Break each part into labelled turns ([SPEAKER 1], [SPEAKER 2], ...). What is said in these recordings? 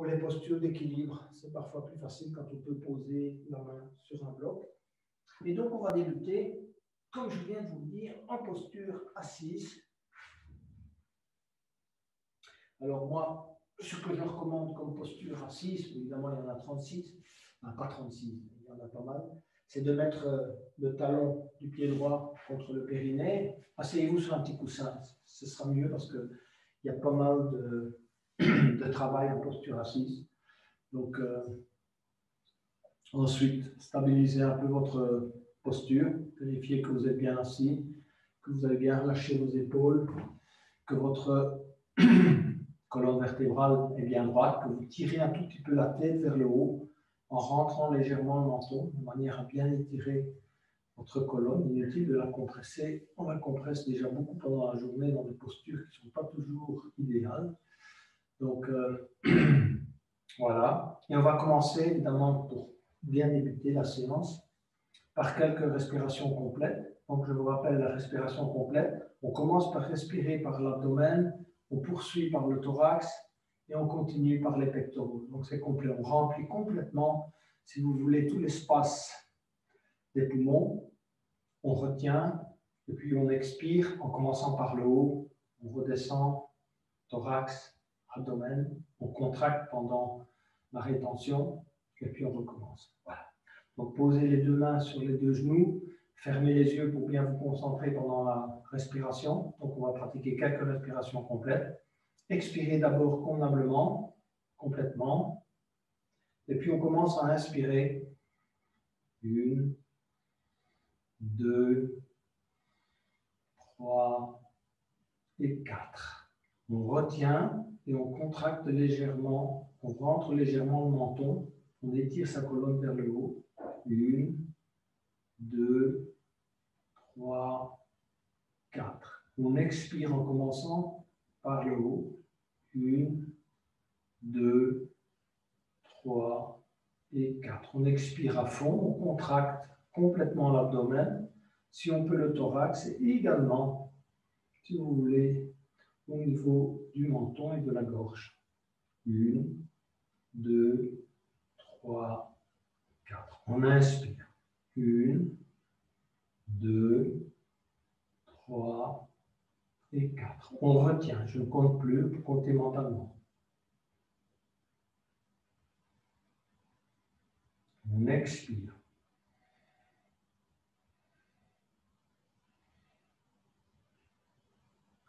[SPEAKER 1] Pour les postures d'équilibre, c'est parfois plus facile quand on peut poser la main sur un bloc. Et donc, on va débuter, comme je viens de vous le dire, en posture assise. Alors moi, ce que je recommande comme posture assise, évidemment il y en a 36, enfin, pas 36, il y en a pas mal, c'est de mettre le talon du pied droit contre le périnée. Asseyez-vous sur un petit coussin, ce sera mieux parce qu'il y a pas mal de travail en posture assise. Donc ensuite, stabilisez un peu votre posture, vérifiez que vous êtes bien assis, que vous avez bien relâché vos épaules, que votre colonne vertébrale est bien droite, que vous tirez un tout petit peu la tête vers le haut en rentrant légèrement le menton de manière à bien étirer votre colonne. Inutile de la compresser. On la compresse déjà beaucoup pendant la journée dans des postures qui ne sont pas toujours idéales. Donc voilà. Et on va commencer évidemment pour bien débuter la séance par quelques respirations complètes. Donc je vous rappelle la respiration complète. On commence par respirer par l'abdomen. On poursuit par le thorax et on continue par les pectoraux. Donc c'est complet. On remplit complètement, si vous voulez, tout l'espace des poumons. On retient et puis on expire en commençant par le haut. On redescend, thorax, abdomen. On contracte pendant la rétention et puis on recommence. Voilà. Donc posez les deux mains sur les deux genoux. Fermez les yeux pour bien vous concentrer pendant la respiration. Donc, on va pratiquer quelques respirations complètes. Expirez d'abord convenablement, complètement. Et puis, on commence à inspirer. 1, 2, 3 et 4. On retient et on contracte légèrement. On rentre légèrement le menton. On étire sa colonne vers le haut. 1, 2, 3, 4. On expire en commençant par le haut. 1, 2, 3 et 4. On expire à fond, on contracte complètement l'abdomen. Si on peut le thorax, et également, si vous voulez, au niveau du menton et de la gorge. 1, 2, 3, 4. On inspire. 1, 2, 3 et 4. On retient, je ne compte plus, pour compter mentalement. On expire.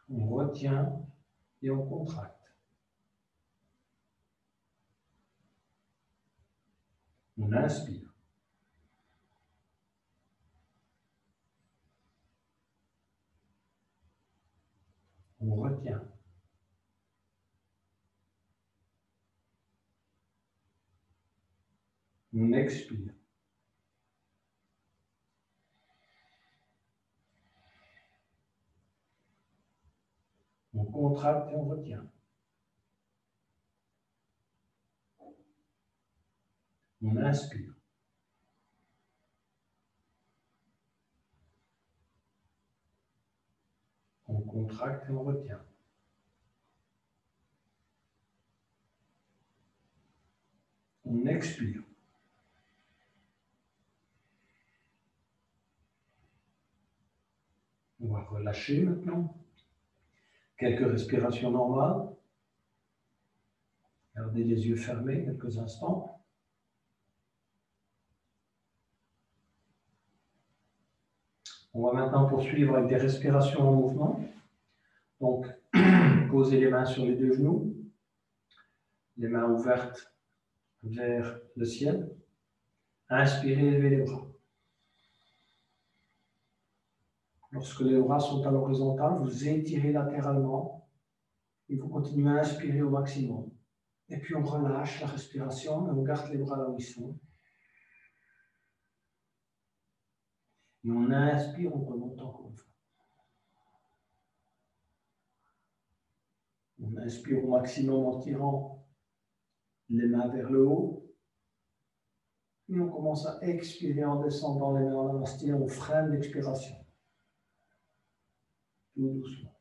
[SPEAKER 1] On retient et on contracte. On inspire. On retient. On expire. On contracte et on retient. On inspire. On contracte et on retient. On expire. On va relâcher maintenant. Quelques respirations normales. Gardez les yeux fermés quelques instants. On va maintenant poursuivre avec des respirations en mouvement. Donc, posez les mains sur les deux genoux, les mains ouvertes vers le ciel. Inspirez, levez les bras. Lorsque les bras sont à l'horizontale, vous étirez latéralement et vous continuez à inspirer au maximum. Et puis on relâche la respiration et on garde les bras là où ils sont. Et on inspire, on remonte encore une fois. On inspire au maximum en tirant les mains vers le haut. Et on commence à expirer en descendant les mains en namasté. On freine l'expiration. Tout doucement.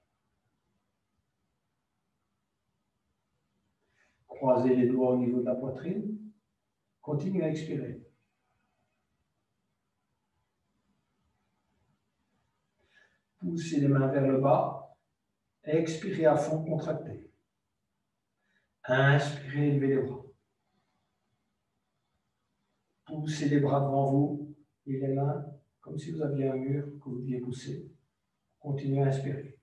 [SPEAKER 1] Croisez les doigts au niveau de la poitrine. Continuez à expirer. Poussez les mains vers le bas. Expirez à fond, contractez. Inspirez, élevez les bras. Poussez les bras devant vous et les mains comme si vous aviez un mur que vous deviez pousser. Continuez à inspirer.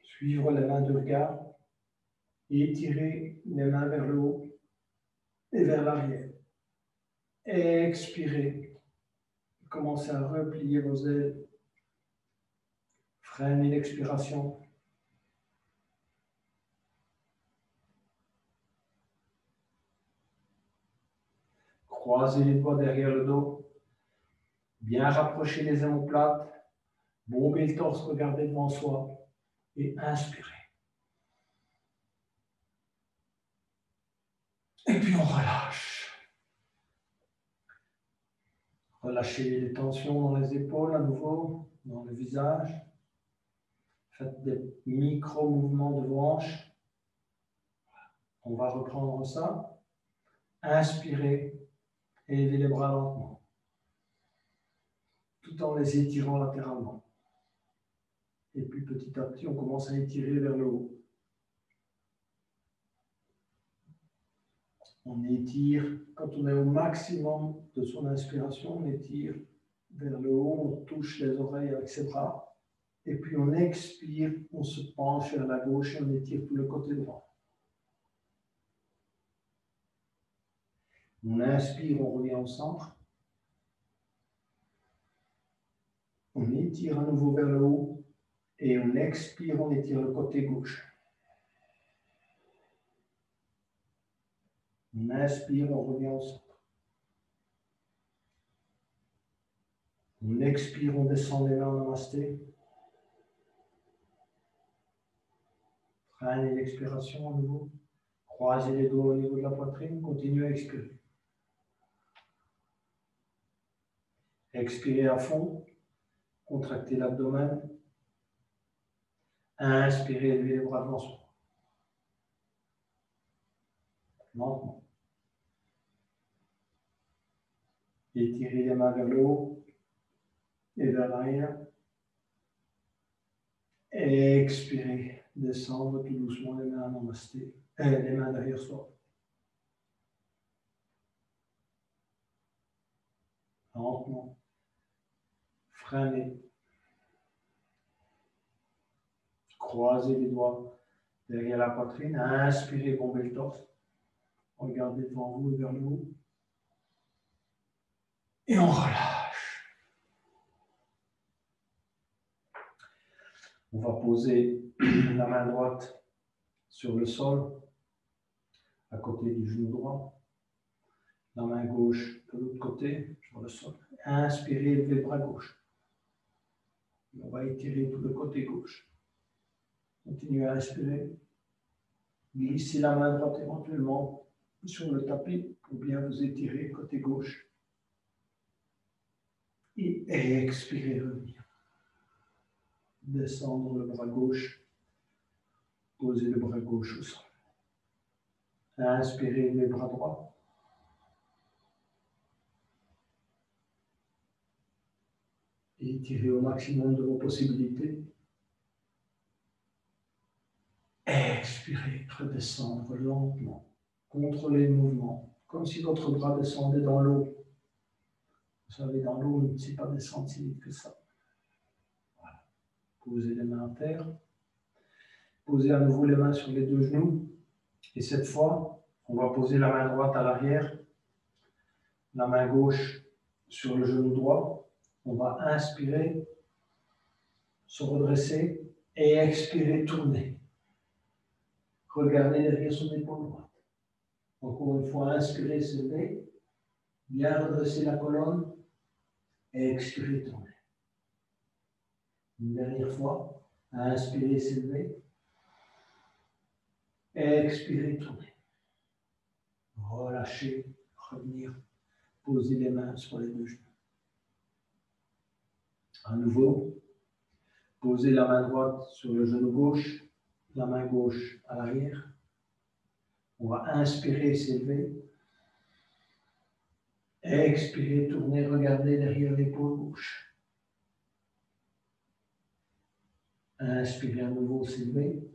[SPEAKER 1] Suivre les mains de regard et étirer les mains vers le haut et vers l'arrière. Expirez. Commencez à replier vos ailes. Freinez l'expiration. Croisez les doigts derrière le dos. Bien rapprocher les omoplates. Bombez le torse, regardez devant soi. Et inspirez. Et puis on relâche. Relâchez les tensions dans les épaules à nouveau, dans le visage. Faites des micro-mouvements de hanches. On va reprendre ça. Inspirez et élevez les bras lentement, tout en les étirant latéralement. Et puis petit à petit, on commence à étirer vers le haut. On étire, quand on est au maximum de son inspiration, on étire vers le haut, on touche les oreilles avec ses bras. Et puis on expire, on se penche vers la gauche et on étire tout le côté droit. On inspire, on revient au centre. On étire à nouveau vers le haut. Et on expire, on étire le côté gauche. On inspire, on revient au centre. On expire, on descend les mains en namasté. Freinez l'expiration à nouveau. Croisez les doigts au niveau de la poitrine. Continuez à expirer. Expirez à fond. Contractez l'abdomen. Inspirez, élevez les bras devant soi. Lentement. Étirez les mains vers le haut et vers l'arrière. Expirez. Descendre tout doucement les mains en namasté. Les mains derrière soi. Lentement. Freinez. Croisez les doigts derrière la poitrine. Inspirez, bombez le torse. Regardez devant vous et vers le haut. Et on relâche. On va poser la main droite sur le sol, à côté du genou droit. La main gauche de l'autre côté, sur le sol. Inspirez, élevez le bras gauche. Et on va étirer tout le côté gauche. Continuez à inspirer. Glissez la main droite éventuellement sur le tapis pour bien vous étirer côté gauche. Et expirez, revenir. Descendre le bras gauche. Posez le bras gauche au sol. Inspirez les bras droits. Et étirez au maximum de vos possibilités. Expirez, redescendre lentement. Contrôlez le mouvement, comme si votre bras descendait dans l'eau. Vous savez, dans l'eau, ce n'est pas descendre si vite que ça. Voilà. Posez les mains à terre. Posez à nouveau les mains sur les deux genoux. Et cette fois, on va poser la main droite à l'arrière, la main gauche sur le genou droit. On va inspirer, se redresser et expirer, tourner. Regardez derrière son épaule droite. Encore une fois, inspirez, s'élever, bien redresser la colonne et expirer, tourner. Une dernière fois, inspirez, s'élever, expirer, tourner. Relâchez, revenir, poser les mains sur les deux genoux. À nouveau, posez la main droite sur le genou gauche, la main gauche à l'arrière. On va inspirer, s'élever. Expirer, tourner, regarder derrière l'épaule gauche. Inspirer à nouveau, s'élever.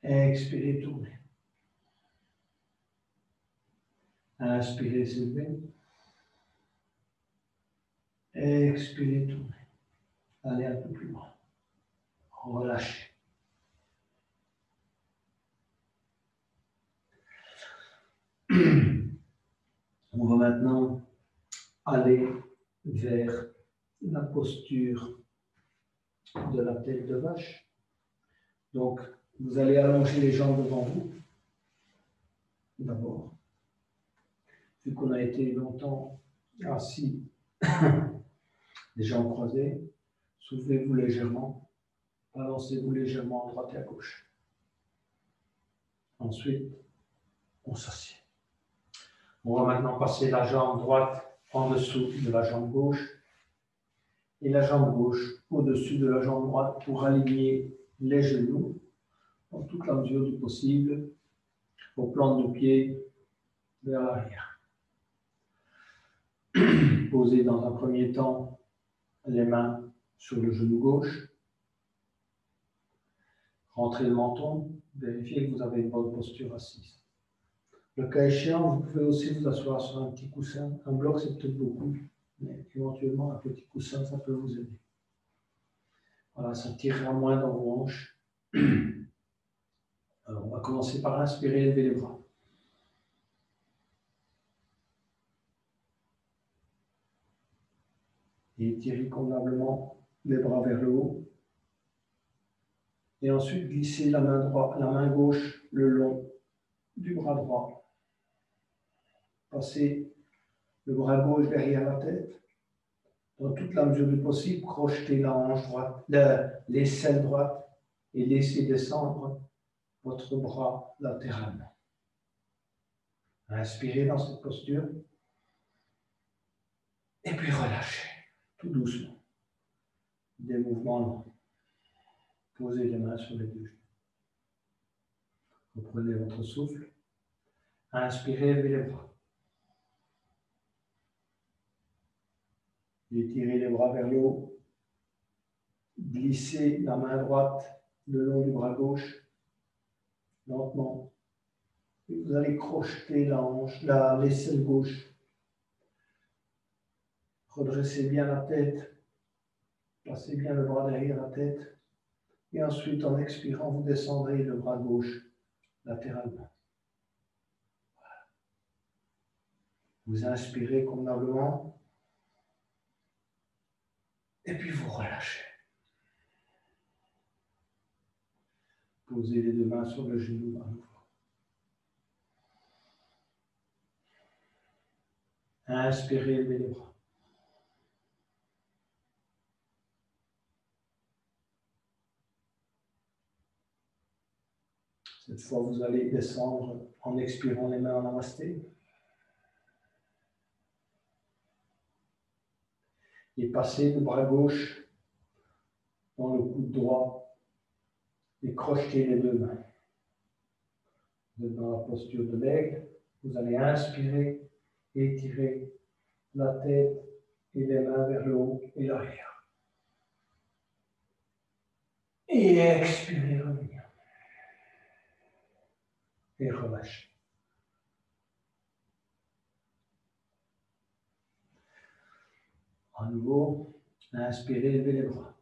[SPEAKER 1] Expirer, tourner. Inspirer, s'élever. Expirez, tournez. Allez un peu plus loin. Relâchez. On va maintenant aller vers la posture de la tête de vache. Donc, vous allez allonger les jambes devant vous. D'abord, vu qu'on a été longtemps assis, les jambes croisées, soulevez-vous légèrement, balancez-vous légèrement à droite et à gauche. Ensuite, on s'assied. On va maintenant passer la jambe droite en dessous de la jambe gauche et la jambe gauche au-dessus de la jambe droite pour aligner les genoux dans toute la mesure du possible au plan de nos pieds vers l'arrière. Posez dans un premier temps les mains sur le genou gauche. Rentrez le menton, vérifiez que vous avez une bonne posture assise. Le cas échéant, vous pouvez aussi vous asseoir sur un petit coussin. Un bloc, c'est peut-être beaucoup, mais éventuellement, un petit coussin, ça peut vous aider. Voilà, ça tirera moins dans vos hanches. Alors, on va commencer par inspirer, lever les bras. Et étirez convenablement les bras vers le haut. Et ensuite, glissez la main gauche le long du bras droit. Passez le bras gauche derrière la tête. Dans toute la mesure du possible, crochetez la hanche droite, l'aisselle droite et laissez descendre votre bras latéralement. Inspirez dans cette posture et puis relâchez, tout doucement. Des mouvements longs. Posez les mains sur les deux genoux. Reprenez votre souffle. Inspirez, levez les bras. Étirez les bras vers le haut. Glissez la main droite le long du bras gauche, lentement. Et vous allez crocheter la hanche, l'aisselle gauche. Redressez bien la tête. Passez bien le bras derrière la tête. Et ensuite, en expirant, vous descendrez le bras gauche latéralement. Voilà. Vous inspirez convenablement. Et puis vous relâchez. Posez les deux mains sur le genou à nouveau. Inspirez, levez les bras. Cette fois, vous allez descendre en expirant les mains en namasté. Et passer le bras gauche dans le coude droit et crocheter les deux mains. Vous êtes dans la posture de l'aigle. Vous allez inspirer, étirer la tête et les mains vers le haut et l'arrière. Et expirez, revenir. Et relâchez. À nouveau, inspirez, levez les bras.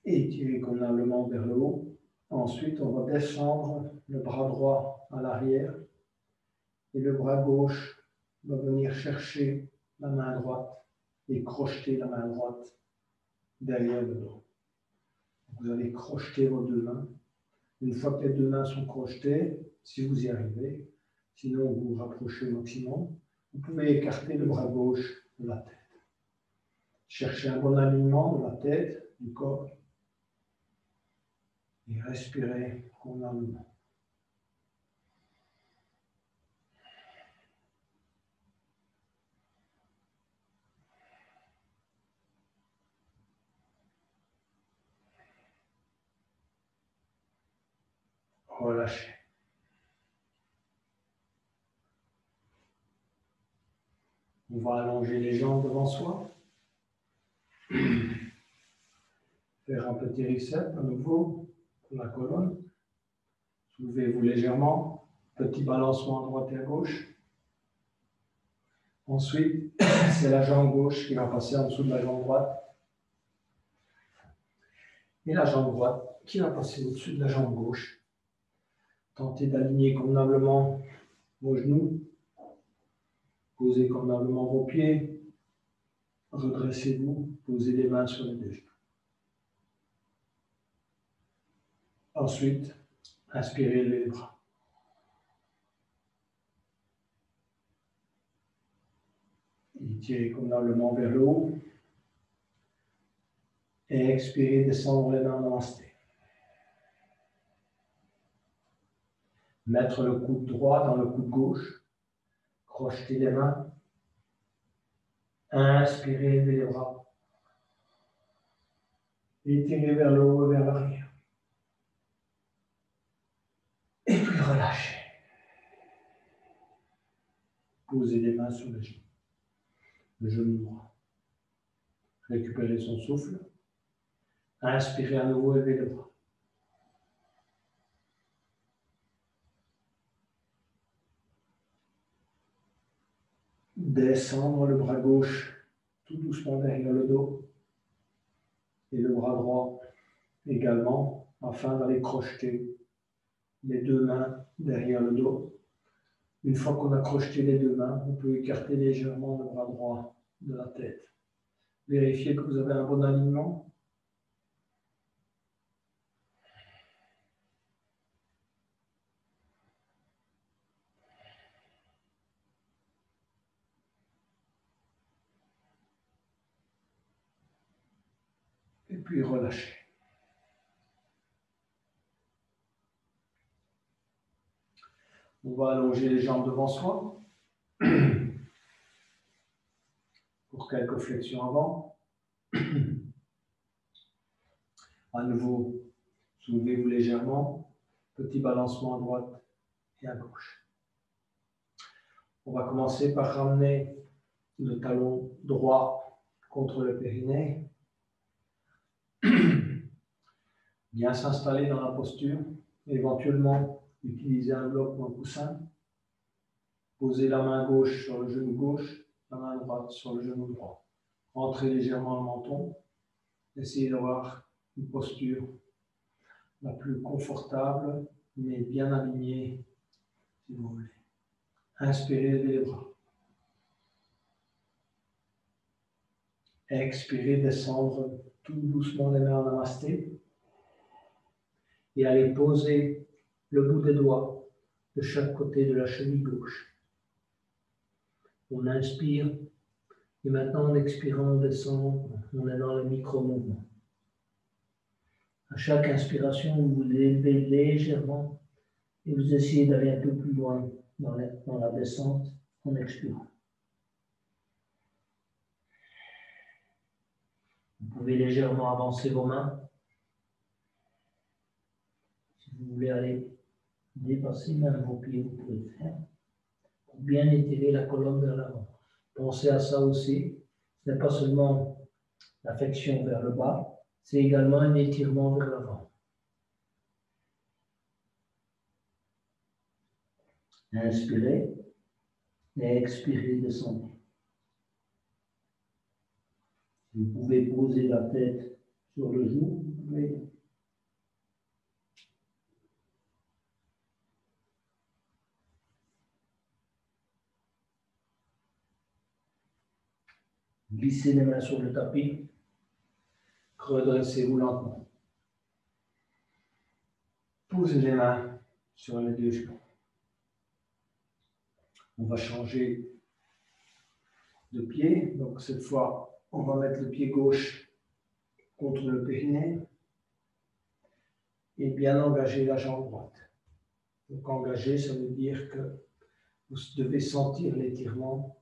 [SPEAKER 1] Étirez convenablement vers le haut. Ensuite, on va descendre le bras droit à l'arrière et le bras gauche va venir chercher la main droite et crocheter la main droite derrière le dos. Vous allez crocheter vos deux mains. Une fois que les deux mains sont crochetées, si vous y arrivez, sinon vous vous rapprochez au maximum, vous pouvez écarter le bras gauche de la tête. Cherchez un bon alignement de la tête, du corps, et respirez convenablement. relâchez. On va allonger les jambes devant soi. Faire un petit reset à nouveau pour la colonne. Soulevez-vous légèrement. Petit balancement à droite et à gauche. Ensuite, c'est la jambe gauche qui va passer en dessous de la jambe droite. Et la jambe droite qui va passer au-dessus de la jambe gauche. Tentez d'aligner convenablement vos genoux. Posez convenablement vos pieds. Redressez-vous. Posez les mains sur les deux genoux. Ensuite, inspirez les bras. Étirez convenablement vers le haut. Et expirez, descendre les mains en namasté. Mettre le coude droit dans le coude gauche. Crocheter les mains. Inspirez, levez les bras. Étirez vers le haut et vers l'arrière. Et puis relâchez. Posez les mains sur les genoux. Le genou droit. Récupérez son souffle. Inspirez à nouveau, levez les bras. Descendre le bras gauche tout doucement derrière le dos. Et le bras droit également, afin d'aller crocheter les deux mains derrière le dos. Une fois qu'on a crocheté les deux mains, on peut écarter légèrement le bras droit de la tête. Vérifiez que vous avez un bon alignement. Et puis relâchez. On va allonger les jambes devant soi. Pour quelques flexions avant. À nouveau, soulevez-vous légèrement. Petit balancement à droite et à gauche. On va commencer par ramener le talon droit contre le périnée. Bien s'installer dans la posture. Éventuellement, utiliser un bloc ou un coussin. Posez la main gauche sur le genou gauche, la main droite sur le genou droit. Entrez légèrement le menton. Essayez d'avoir une posture la plus confortable, mais bien alignée, si vous voulez. Inspirez, levez les bras. Expirez, descendre tout doucement les mains en namasté. Et allez poser le bout des doigts de chaque côté de la cheville gauche. On inspire. Et maintenant, en expirant, on descend. On est dans le micro-mouvement. À chaque inspiration, vous vous élevez légèrement et vous essayez d'aller un peu plus loin dans la descente en expirant. Vous pouvez légèrement avancer vos mains. Si vous voulez aller dépasser même vos pieds, vous pouvez le faire pour bien étirer la colonne vers l'avant. Pensez à ça aussi. Ce n'est pas seulement la flexion vers le bas, c'est également un étirement vers l'avant. Inspirez et expirez, descendez. Vous pouvez poser la tête sur le genou, vous pouvez glisser les mains sur le tapis, redressez-vous lentement. Posez les mains sur les deux genoux. On va changer de pied, donc cette fois, on va mettre le pied gauche contre le périnée et bien engager la jambe droite. Donc engager, ça veut dire que vous devez sentir l'étirement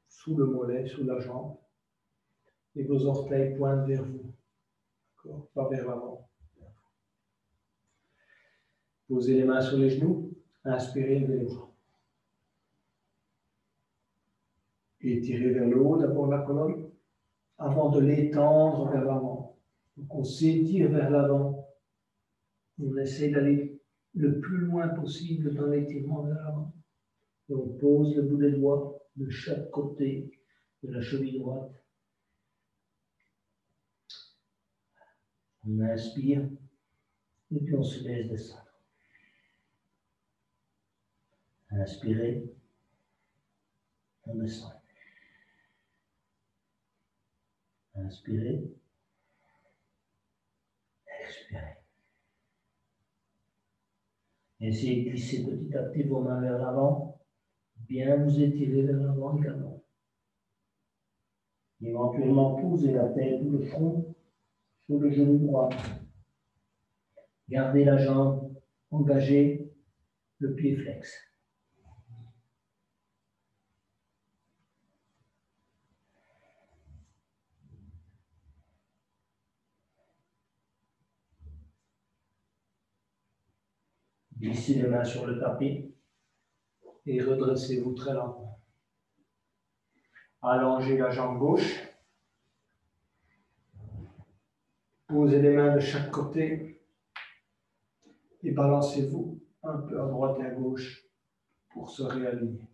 [SPEAKER 1] sous le mollet, sous la jambe, et vos orteils pointent vers vous, pas vers l'avant. Posez les mains sur les genoux. Inspirez, levez les bras. Étirez vers le haut d'abord la colonne avant de l'étendre vers l'avant. Donc on s'étire vers l'avant. On essaie d'aller le plus loin possible dans l'étirement vers l'avant. Et on pose le bout des doigts de chaque côté de la cheville droite. On inspire et puis on se laisse descendre. Inspirez, on descend. Inspirez, expirez. Essayez de glisser petit à petit vos mains vers l'avant. Bien vous étirer vers l'avant également. Éventuellement, posez la tête ou le front sur le genou droit. Gardez la jambe engagée, le pied flex. Glissez les mains sur le tapis et redressez-vous très lentement. Allongez la jambe gauche. Posez les mains de chaque côté et balancez-vous un peu à droite et à gauche pour se réaligner.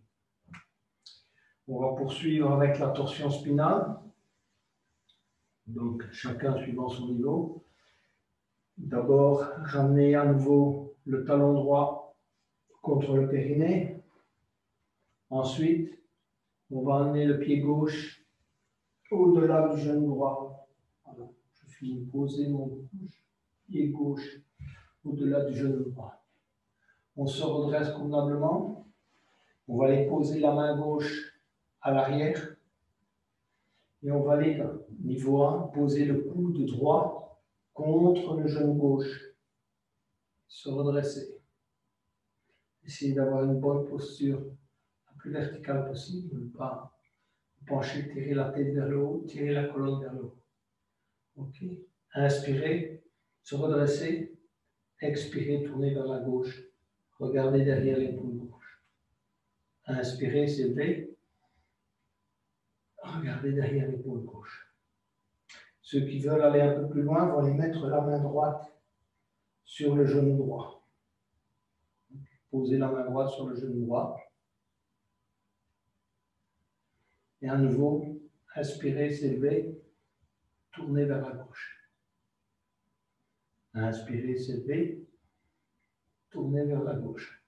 [SPEAKER 1] On va poursuivre avec la torsion spinale. Donc, chacun suivant son niveau. D'abord, ramenez à nouveau le talon droit contre le périnée. Ensuite, on va amener le pied gauche au-delà du genou droit. Voilà. Je finis de poser mon pied gauche au-delà du genou droit. On se redresse convenablement. On va aller poser la main gauche à l'arrière. Et on va aller, niveau 1, poser le coude droit contre le genou gauche. Se redresser. Essayez d'avoir une bonne posture la plus verticale possible. Ne pas pencher, tirer la tête vers le haut, tirer la colonne vers le haut. Ok. Inspirez, se redresser. Expirez, tournez vers la gauche. Regardez derrière l'épaule gauche. Inspirez, s'élever. Regardez derrière l'épaule gauche. Ceux qui veulent aller un peu plus loin vont aller mettre la main droite sur le genou droit. Posez la main droite sur le genou droit. Et à nouveau, inspirez, s'élever, tournez vers la gauche. Inspirez, s'élever, tournez vers la gauche.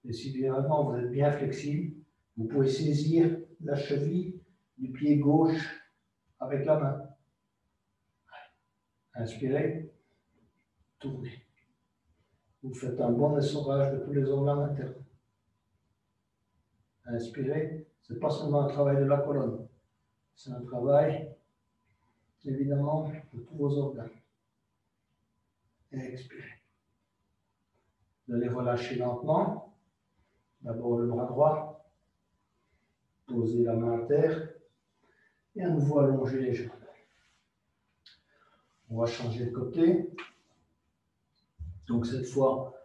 [SPEAKER 1] Et si vraiment vous êtes bien flexible, vous pouvez saisir la cheville du pied gauche avec la main. Inspirez, tournez. Vous faites un bon essorage de tous les organes internes. Inspirez, ce n'est pas seulement un travail de la colonne, c'est un travail, évidemment, de tous vos organes. Et expirez. Vous allez relâcher lentement. D'abord le bras droit. Posez la main à terre. Et à nouveau allonger les jambes. On va changer de côté. Donc cette fois,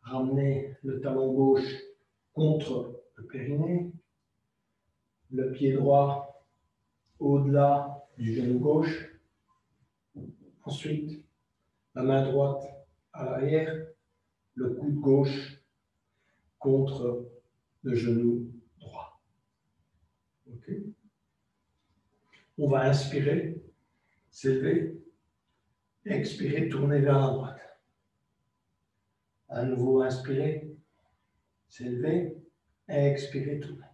[SPEAKER 1] ramenez le talon gauche contre le périnée. Le pied droit au-delà du genou gauche. Ensuite, la main droite à l'arrière. Le coude gauche contre le genou droit. Ok. On va inspirer, s'élever, expirer, tourner vers la droite. À nouveau, inspirer, s'élever, expirer, tourner.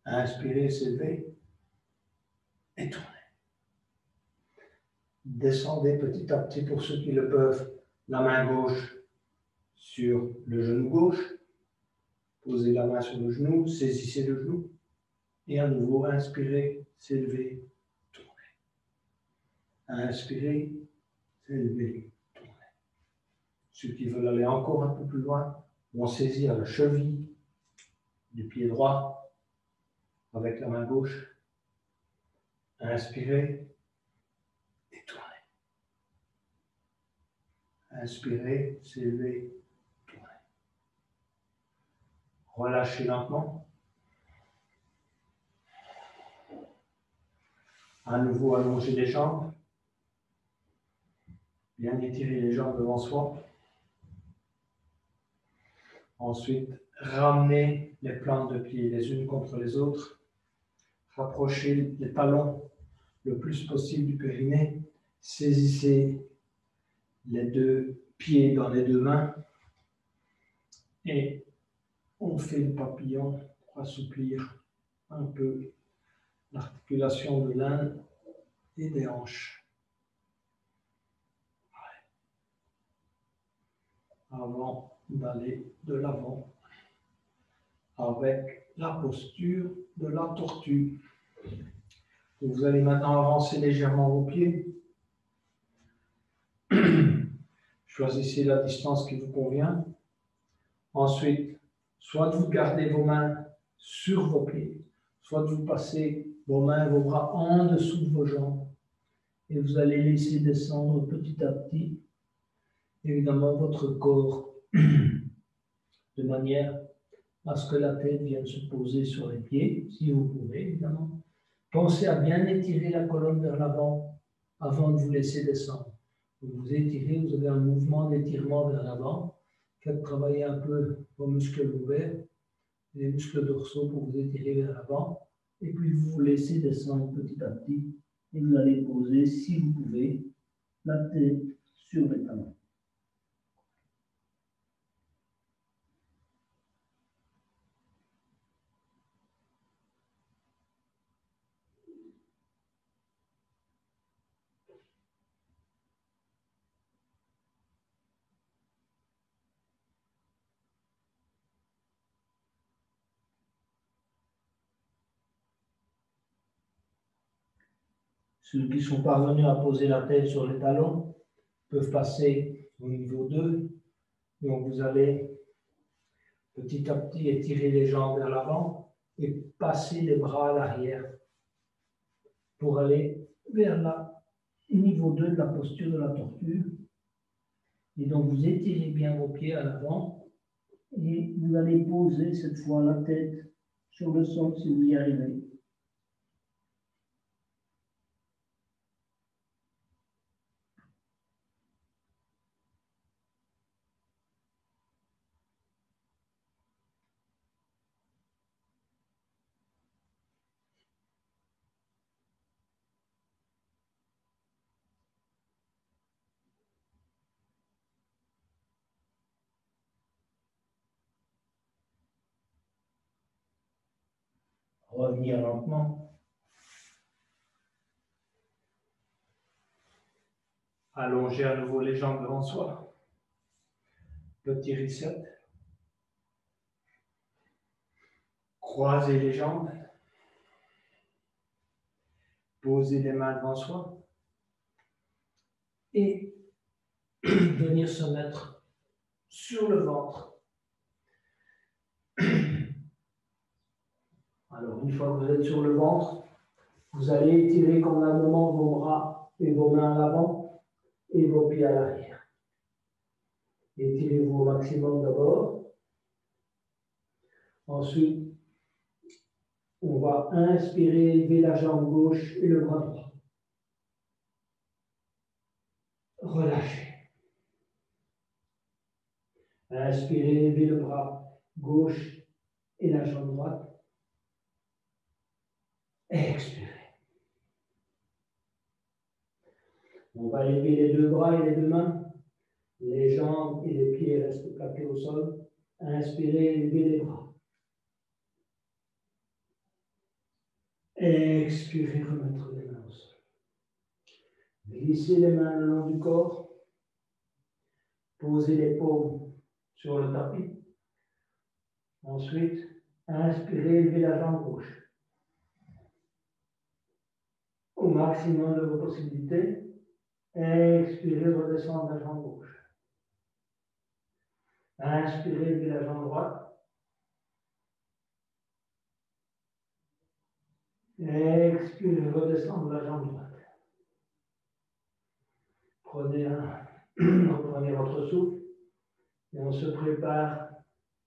[SPEAKER 1] Inspirer, s'élever et tourner. Descendez petit à petit pour ceux qui le peuvent, la main gauche sur le genou gauche. Posez la main sur le genou, saisissez le genou. Et à nouveau, inspirez, s'élever, tourner. Inspirez, s'élever, tourner. Ceux qui veulent aller encore un peu plus loin vont saisir la cheville du pied droit avec la main gauche. Inspirez et tournez. Inspirez, s'élever, tournez. Relâchez lentement. À nouveau, allongez les jambes. Bien étirer les jambes devant soi. Ensuite, ramenez les plantes de pied les unes contre les autres. Rapprochez les talons le plus possible du périnée. Saisissez les deux pieds dans les deux mains. Et on fait le papillon pour assouplir un peu l'articulation de l'un et des hanches. Avant d'aller de l'avant avec la posture de la tortue. Vous allez maintenant avancer légèrement vos pieds. Choisissez la distance qui vous convient. Ensuite, soit vous gardez vos mains sur vos pieds, soit vous passez vos mains et vos bras en dessous de vos jambes. Et vous allez laisser descendre petit à petit, évidemment, votre corps de manière à ce que la tête vienne se poser sur les pieds, si vous pouvez, évidemment. Pensez à bien étirer la colonne vers l'avant avant de vous laisser descendre. Vous étirez, vous avez un mouvement d'étirement vers l'avant. Faites travailler un peu vos muscles lombaires, les muscles dorsaux pour vous étirer vers l'avant. Et puis vous vous laissez descendre petit à petit. Et vous allez poser, si vous pouvez, la tête sur les talons. Ceux qui sont parvenus à poser la tête sur les talons peuvent passer au niveau 2. Donc vous allez petit à petit étirer les jambes vers l'avant et passer les bras à l'arrière pour aller vers le niveau 2 de la posture de la tortue. Et donc vous étirez bien vos pieds à l'avant et vous allez poser cette fois la tête sur le sol si vous y arrivez. Revenir lentement. Allonger à nouveau les jambes devant soi. Petit reset. Croisez les jambes. Posez les mains devant soi. Et venir se mettre sur le ventre. Alors, une fois que vous êtes sur le ventre, vous allez étirer convenablement vos bras et vos mains à l'avant et vos pieds à l'arrière. Étirez-vous au maximum d'abord. Ensuite, on va inspirer, élever la jambe gauche et le bras droit. Relâchez. Inspirez, élever le bras gauche et la jambe droite. Expirez. On va élever les deux bras et les deux mains. Les jambes et les pieds restent plaqués au sol. Inspirez, élevez les bras. Expirez, remettre les mains au sol. Glissez les mains le long du corps. Posez les paumes sur le tapis. Ensuite, inspirez, élevez la jambe gauche. Au maximum de vos possibilités. Expirez, redescendre la jambe gauche. Inspirez, élevez la jambe droite. Expirez, redescendre la jambe droite. Prenez un Reprenez votre souffle et on se prépare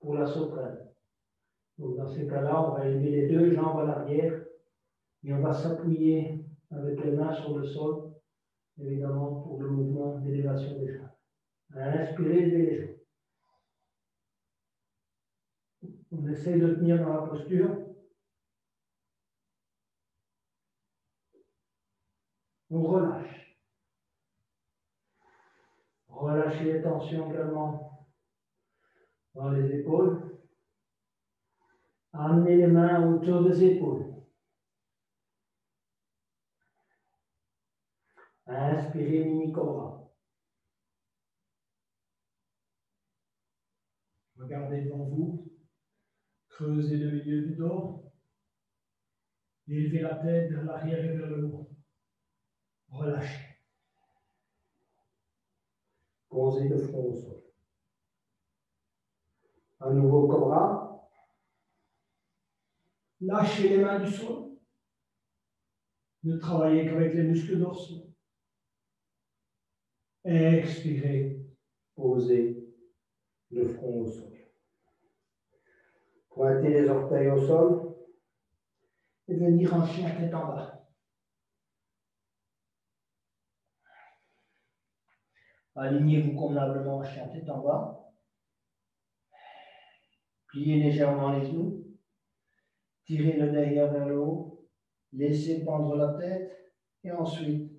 [SPEAKER 1] pour la soprane. Donc dans ces cas-là, on va élever les deux jambes à l'arrière et on va s'appuyer avec les mains sur le sol, évidemment pour le mouvement d'élévation des jambes. Inspirez, levez les jambes. On essaye de tenir dans la posture. On relâche. Relâchez les tensions également dans les épaules. Amenez les mains autour des épaules. Inspirez, mini cobra. Regardez devant vous. Creusez le milieu du dos. Élevez la tête vers l'arrière et vers le haut. Relâchez. Posez le front au sol. À nouveau cobra. Lâchez les mains du sol. Ne travaillez qu'avec les muscles dorsaux. Expirez. Posez le front au sol. Pointez les orteils au sol et venir en chien tête en bas. Alignez-vous convenablement en chien tête en bas. Pliez légèrement les genoux. Tirez le derrière vers le haut. Laissez pendre la tête et ensuite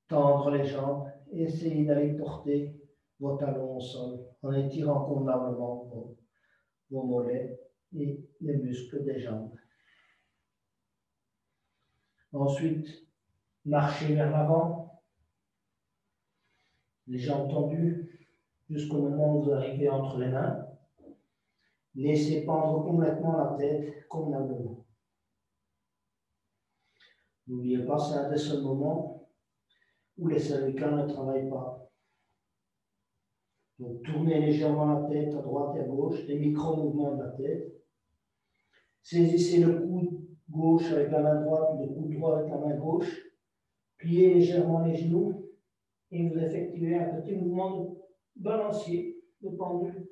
[SPEAKER 1] tendre les jambes et essayez d'aller porter vos talons au sol en étirant convenablement vos mollets et les muscles des jambes. Ensuite, marchez vers l'avant, les jambes tendues jusqu'au moment où vous arrivez entre les mains. Laissez pendre complètement la tête convenablement. N'oubliez pas, c'est un des seuls moments où les cervicales ne travaillent pas. Donc, tournez légèrement la tête à droite et à gauche, des micro-mouvements de la tête. Saisissez le coude gauche avec la main droite, le coude droit avec la main gauche. Pliez légèrement les genoux et vous effectuez un petit mouvement de balancier, de pendule.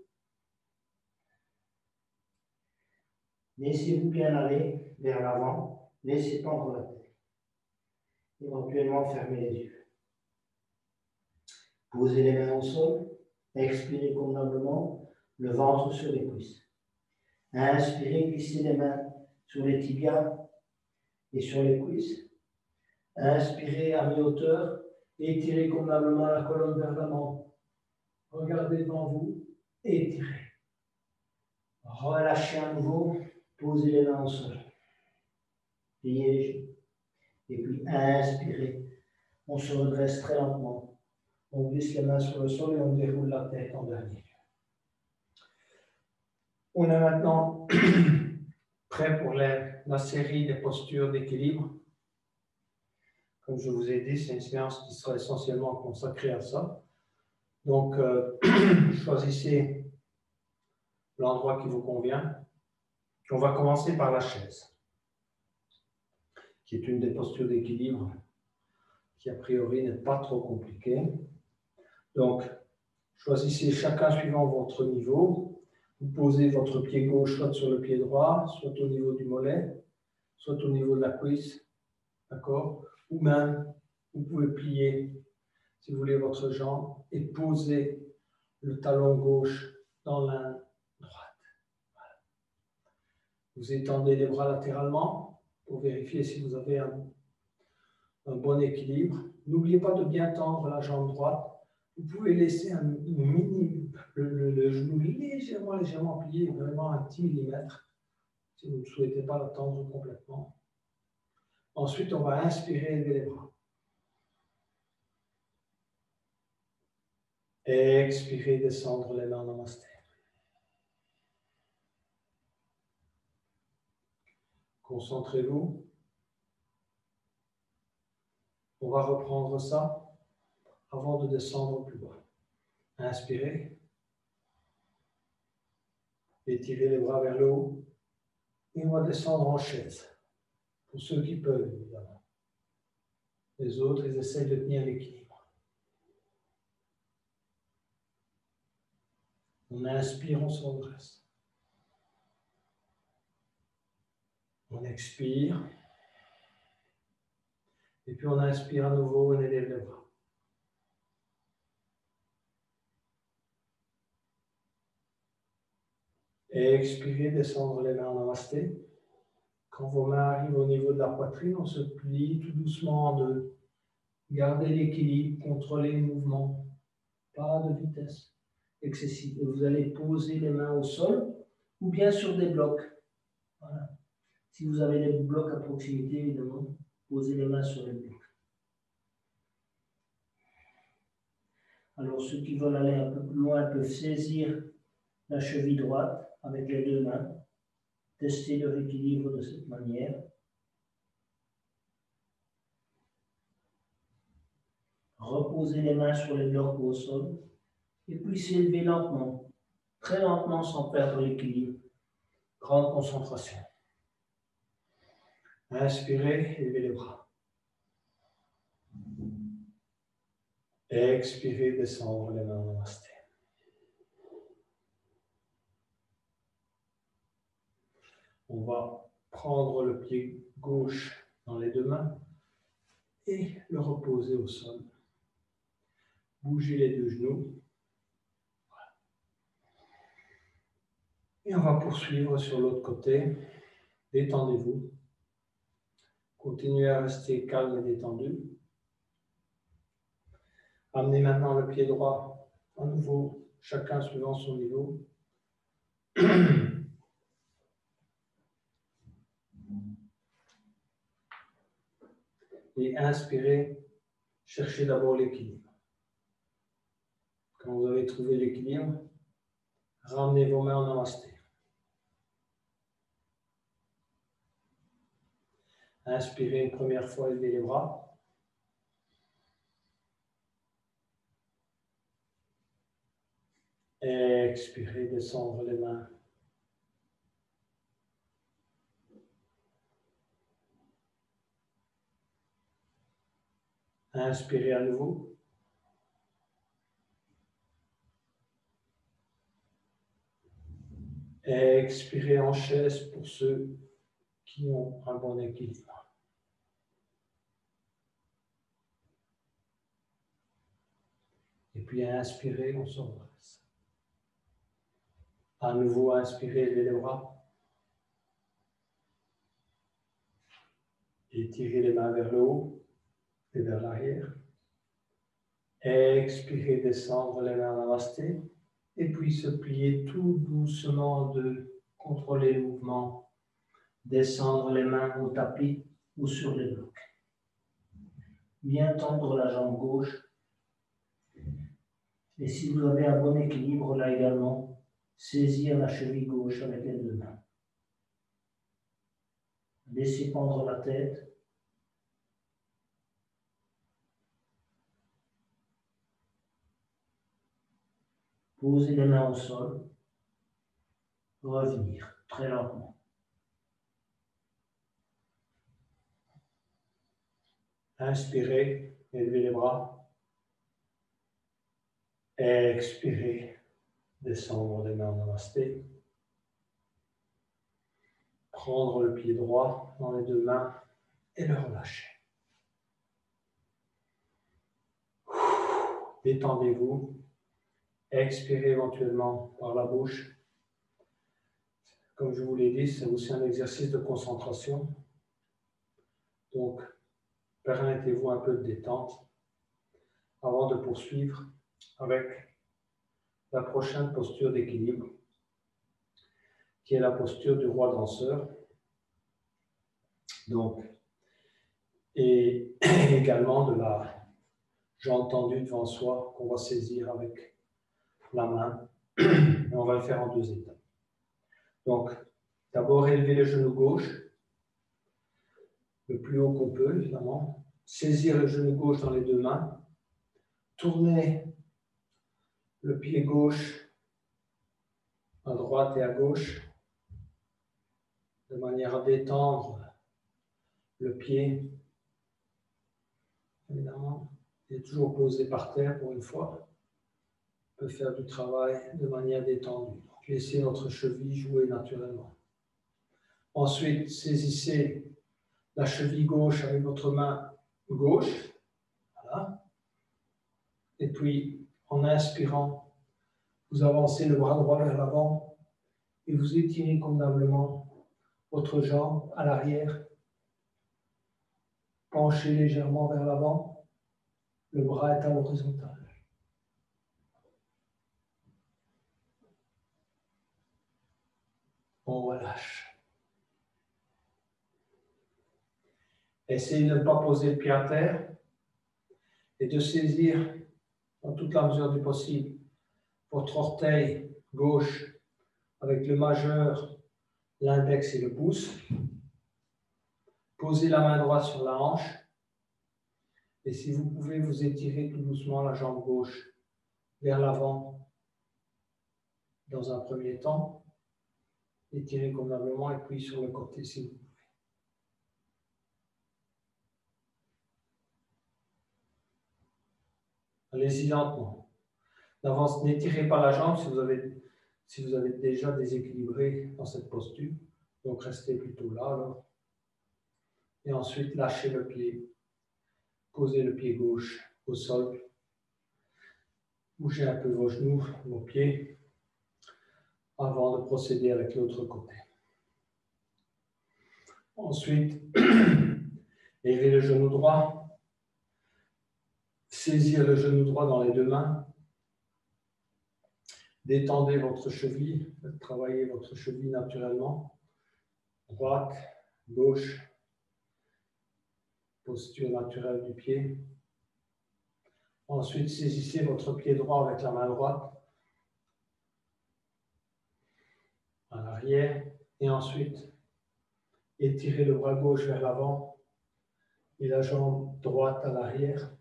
[SPEAKER 1] Laissez-vous bien aller vers l'avant, laissez pendre la tête. Éventuellement, fermez les yeux. Posez les mains au sol, expirez convenablement, le ventre sur les cuisses. Inspirez, glissez les mains sur les tibias et sur les cuisses. Inspirez à mi-hauteur, étirez convenablement la colonne vers l'avant. Regardez devant vous, étirez. Relâchez à nouveau, posez les mains au sol. Pliez les genoux. Et puis inspirez. On se redresse très lentement. On glisse les mains sur le sol et on déroule la tête en dernier. On est maintenant prêt pour la série des postures d'équilibre. Comme je vous ai dit, c'est une séance qui sera essentiellement consacrée à ça. Donc, choisissez l'endroit qui vous convient. On va commencer par la chaise, qui est une des postures d'équilibre qui, a priori, n'est pas trop compliquée. Donc, choisissez chacun suivant votre niveau. Vous posez votre pied gauche soit sur le pied droit, soit au niveau du mollet, soit au niveau de la cuisse, d'accord? Ou même, vous pouvez plier, si vous voulez, votre jambe et poser le talon gauche dans l'un droite. Voilà. Vous étendez les bras latéralement pour vérifier si vous avez un bon équilibre. N'oubliez pas de bien tendre la jambe droite. Vous pouvez laisser le genou légèrement plié, vraiment un petit millimètre, si vous ne souhaitez pas la tendre complètement. Ensuite, on va inspirer, élever les bras. Expirez, descendre les mains en namasté. Concentrez-vous. On va reprendre ça avant de descendre plus bas. Inspirez. Étirez les bras vers le haut. Et on va descendre en chaise. Pour ceux qui peuvent, évidemment. Les autres, ils essayent de tenir l'équilibre. On inspire, on se redresse. On expire. Et puis on inspire à nouveau, on élève les bras. Et expirez, descendre les mains en namasté. Quand vos mains arrivent au niveau de la poitrine, on se plie tout doucement en deux. Gardez l'équilibre, contrôlez le mouvement. Pas de vitesse excessive. Et vous allez poser les mains au sol ou bien sur des blocs. Voilà. Si vous avez des blocs à proximité, évidemment, posez les mains sur les blocs. Alors, ceux qui veulent aller un peu plus loin peuvent saisir la cheville droite avec les deux mains. Tester leur équilibre de cette manière. Reposez les mains sur les blocs ou au sol. Et puis s'élever lentement, très lentement sans perdre l'équilibre. Grande concentration. Inspirez, élevez les bras. Expirez, descendre les mains en namasté. On va prendre le pied gauche dans les deux mains et le reposer au sol. Bougez les deux genoux. Voilà. Et on va poursuivre sur l'autre côté. Détendez-vous. Continuez à rester calme et détendu. Amenez maintenant le pied droit à nouveau, chacun suivant son niveau. Et inspirez, cherchez d'abord l'équilibre. Quand vous avez trouvé l'équilibre, ramenez vos mains en namasté. Inspirez une première fois, élevez les bras. Expirez, descendre les mains. Inspirez à nouveau. Expirez en chaise pour ceux qui ont un bon équilibre. Et puis inspirez, on se redresse. À nouveau, inspirez, élevez les bras. Étirez les mains vers le haut et vers l'arrière. Expirez, descendre les mains en namasté. Et puis se plier tout doucement, de contrôler le mouvement. Descendre les mains au tapis ou sur les blocs. Bien tendre la jambe gauche. Et si vous avez un bon équilibre, là également, saisir la cheville gauche avec les deux mains. Laissez pendre la tête. Posez les mains au sol. Revenir très lentement. Inspirez, élevez les bras. Expirez, descendre les mains en namasté. Prendre le pied droit dans les deux mains et le relâcher. Détendez-vous. Expirez éventuellement par la bouche. Comme je vous l'ai dit, c'est aussi un exercice de concentration. Donc, permettez-vous un peu de détente avant de poursuivre avec la prochaine posture d'équilibre, qui est la posture du roi danseur. Donc, et également de la jambe tendue devant soi qu'on va saisir avec la main. Et on va le faire en deux étapes. Donc, d'abord, élevez le genou gauche, le plus haut qu'on peut, évidemment. Saisir le genou gauche dans les deux mains. Tournez le pied gauche à droite et à gauche, de manière à détendre le pied. Évidemment, il est toujours posé par terre pour une fois. peut faire du travail de manière détendue. Donc, laissez votre cheville jouer naturellement. Ensuite, saisissez la cheville gauche avec votre main gauche. Voilà. Et puis, en inspirant, vous avancez le bras droit vers l'avant et vous étirez convenablement votre jambe à l'arrière. Penchez légèrement vers l'avant. Le bras est à l'horizontale. On relâche. Essayez de ne pas poser le pied à terre et de saisir, dans toute la mesure du possible, votre orteil gauche avec le majeur, l'index et le pouce. Posez la main droite sur la hanche. Et si vous pouvez, vous étirer tout doucement la jambe gauche vers l'avant dans un premier temps. Étirez convenablement et puis sur le côté si vous pouvez. Allez-y lentement. D'avance, n'étirez pas la jambe si vous avez déjà déséquilibré dans cette posture. Donc restez plutôt là alors. Et ensuite lâchez le pied. Posez le pied gauche au sol. Bougez un peu vos genoux, vos pieds, avant de procéder avec l'autre côté. Ensuite, levez le genou droit. Saisir le genou droit dans les deux mains. Détendez votre cheville, travaillez votre cheville naturellement. Droite, gauche, posture naturelle du pied. Ensuite, saisissez votre pied droit avec la main droite à l'arrière. Et ensuite, étirez le bras gauche vers l'avant et la jambe droite à l'arrière.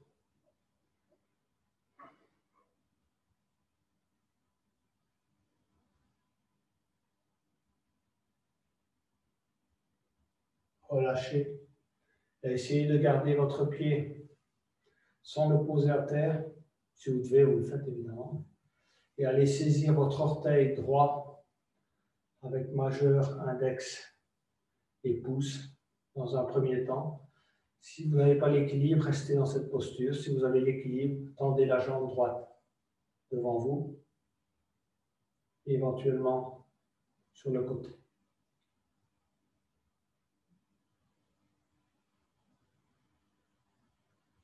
[SPEAKER 1] Relâchez. Et essayez de garder votre pied sans le poser à terre. Si vous devez, vous le faites évidemment. Et allez saisir votre orteil droit avec majeur, index et pouce dans un premier temps. Si vous n'avez pas l'équilibre, restez dans cette posture. Si vous avez l'équilibre, tendez la jambe droite devant vous, et éventuellement sur le côté.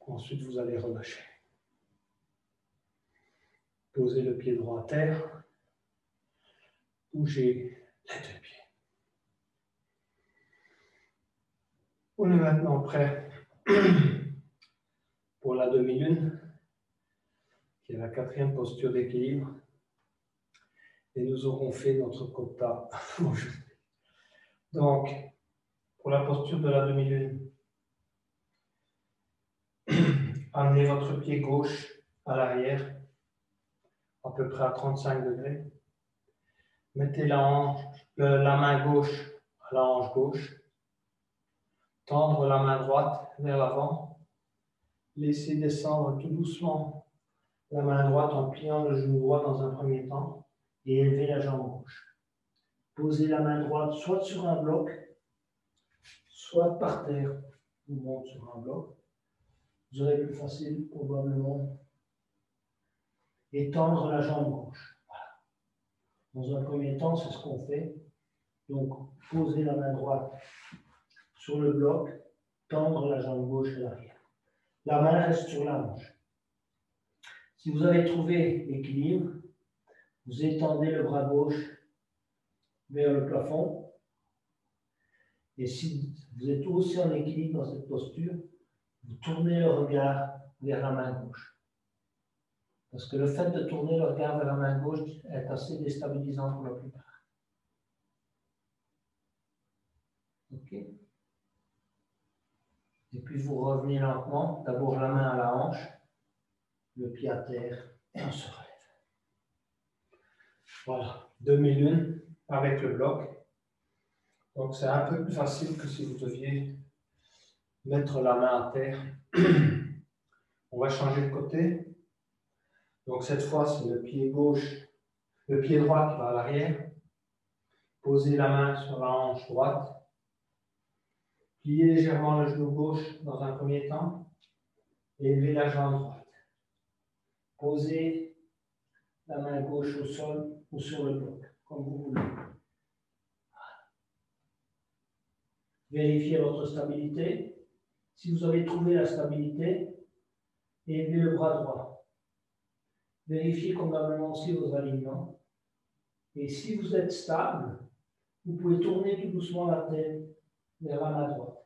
[SPEAKER 1] Ensuite, vous allez relâcher. Posez le pied droit à terre. Bougez les deux pieds. On est maintenant prêt pour la demi-lune, qui est la quatrième posture d'équilibre. Et nous aurons fait notre quota aujourd'hui. Donc, pour la posture de la demi-lune, amenez votre pied gauche à l'arrière, à peu près à 35 degrés. Mettez la main gauche à la hanche gauche. Tendre la main droite vers l'avant. Laissez descendre tout doucement la main droite en pliant le genou droit dans un premier temps et élevez la jambe gauche. Posez la main droite soit sur un bloc, soit par terre, ou monte sur un bloc. Vous aurez plus facile probablement. Et tendre la jambe gauche. Voilà. Dans un premier temps, c'est ce qu'on fait. Donc, posez la main droite sur le bloc, tendre la jambe gauche à l'arrière. La main reste sur la hanche. Si vous avez trouvé l'équilibre, vous étendez le bras gauche vers le plafond. Et si vous êtes aussi en équilibre dans cette posture, vous tournez le regard vers la main gauche. Parce que le fait de tourner le regard vers la main gauche est assez déstabilisant pour la plupart. Ok? Et puis vous revenez lentement, d'abord la main à la hanche, le pied à terre, et on se relève. Voilà, demi-lune avec le bloc. Donc c'est un peu plus facile que si vous deviez mettre la main à terre. On va changer de côté. Donc cette fois, c'est le pied gauche, le pied droit qui va à l'arrière. Posez la main sur la hanche droite. Pliez légèrement le genou gauche dans un premier temps. Et élevez la jambe droite. Posez la main gauche au sol ou sur le bloc, comme vous voulez. Vérifiez votre stabilité. Si vous avez trouvé la stabilité, élevez le bras droit. Vérifiez convenablement aussi vos alignements. Et si vous êtes stable, vous pouvez tourner tout doucement la tête vers la main droite.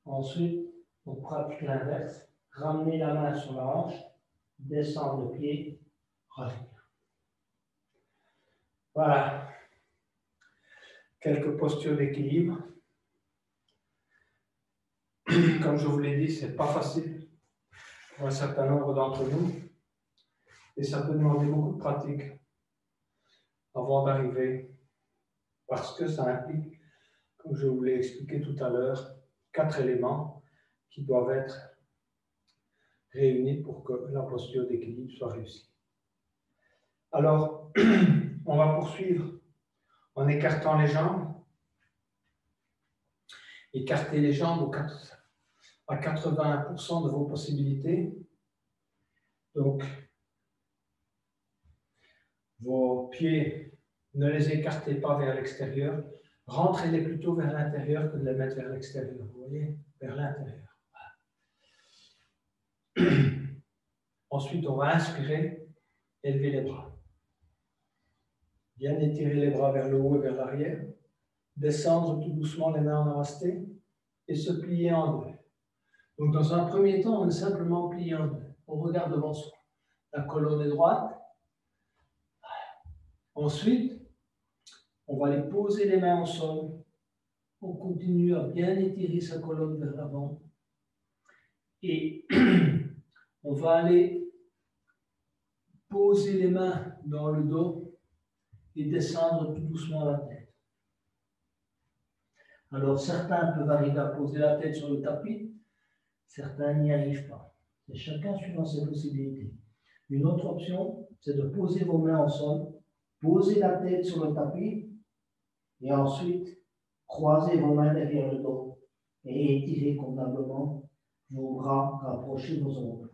[SPEAKER 1] Ensuite, on pratique l'inverse. Ramenez la main sur la hanche, descendre le pied, revenir. Voilà. Quelques postures d'équilibre. Comme je vous l'ai dit, ce n'est pas facile pour un certain nombre d'entre nous. Et ça peut demander beaucoup de pratique avant d'arriver. Parce que ça implique, comme je vous l'ai expliqué tout à l'heure, 4 éléments qui doivent être réunis pour que la posture d'équilibre soit réussie. Alors, on va poursuivre en écartant les jambes. Écartez les jambes à 80% de vos possibilités. Donc, vos pieds, ne les écartez pas vers l'extérieur. Rentrez-les plutôt vers l'intérieur que de les mettre vers l'extérieur. Vous voyez, vers l'intérieur. Ensuite, on va inspirer, élever les bras. Bien étirer les bras vers le haut et vers l'arrière. Descendre tout doucement les mains en namasté et se plier en deux. Donc, dans un premier temps, on est simplement plié en deux. On regarde devant soi. La colonne est droite. Ensuite, on va aller poser les mains au sol. On continue à bien étirer sa colonne vers l'avant. Et on va aller poser les mains dans le dos et descendre tout doucement la tête. Alors, certains peuvent arriver à poser la tête sur le tapis, certains n'y arrivent pas. C'est chacun suivant ses possibilités. Une autre option, c'est de poser vos mains au sol, poser la tête sur le tapis et ensuite croisez vos mains derrière le dos et étirez convenablement vos bras, rapprochez vos omoplates.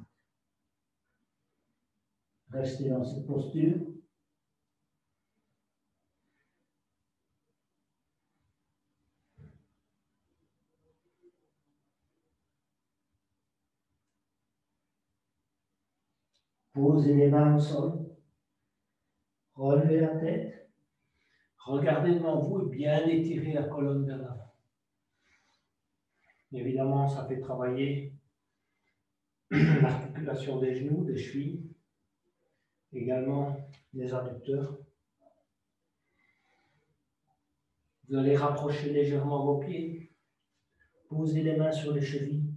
[SPEAKER 1] Restez dans cette posture. Posez les mains au sol. Relevez la tête. Regardez devant vous et bien étirez la colonne vers l'avant. Évidemment, ça fait travailler l'articulation des genoux, des chevilles, également des adducteurs. Vous allez rapprocher légèrement vos pieds, poser les mains sur les chevilles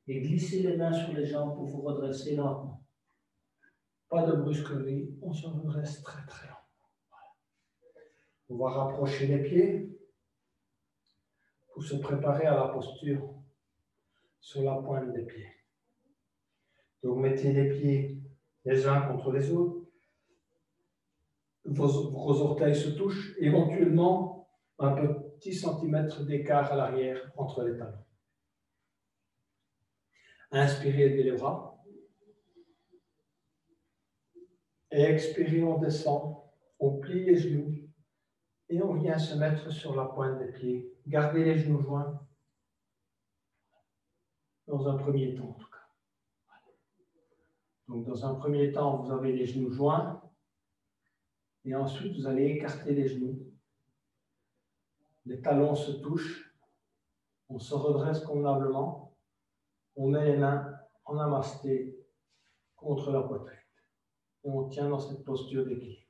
[SPEAKER 1] et glisser les mains sur les jambes pour vous redresser lentement. Pas de brusquerie, on se redresse très très lentement. Voilà. On va rapprocher les pieds pour se préparer à la posture sur la pointe des pieds. Donc mettez les pieds les uns contre les autres. Vos orteils se touchent, éventuellement un petit centimètre d'écart à l'arrière entre les talons. Inspirez, élevez les bras. Et expirez, on descend, on plie les genoux et on vient se mettre sur la pointe des pieds. Gardez les genoux joints dans un premier temps en tout cas. Donc dans un premier temps, vous avez les genoux joints et ensuite vous allez écarter les genoux. Les talons se touchent, on se redresse convenablement, on met les mains en namasté contre la poitrine. Et on tient dans cette posture d'équilibre.